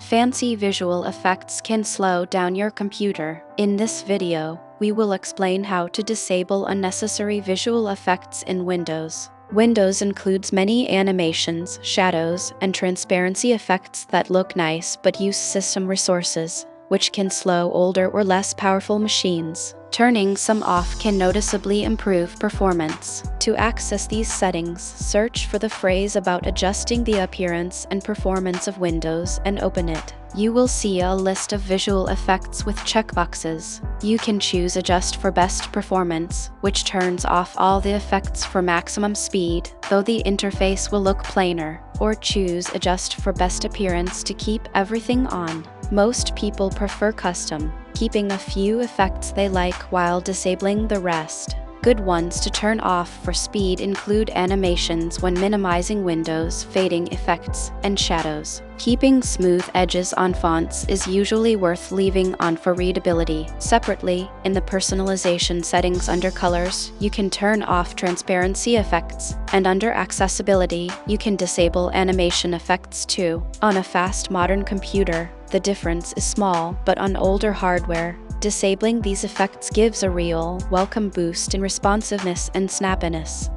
Fancy visual effects can slow down your computer. In this video, we will explain how to disable unnecessary visual effects in Windows. Windows includes many animations, shadows, and transparency effects that look nice but use system resources, which can slow older or less powerful machines. Turning some off can noticeably improve performance. To access these settings, search for the phrase about adjusting the appearance and performance of Windows and open it. You will see a list of visual effects with checkboxes. You can choose Adjust for Best Performance, which turns off all the effects for maximum speed, though the interface will look plainer, or choose Adjust for Best Appearance to keep everything on. Most people prefer Custom, keeping a few effects they like while disabling the rest. Good ones to turn off for speed include animations when minimizing windows, fading effects, and shadows. Keeping smooth edges on fonts is usually worth leaving on for readability. Separately, in the personalization settings under Colors, you can turn off transparency effects, and under Accessibility, you can disable animation effects too. On a fast modern computer, the difference is small, but on older hardware, disabling these effects gives a real, welcome boost in responsiveness and snappiness.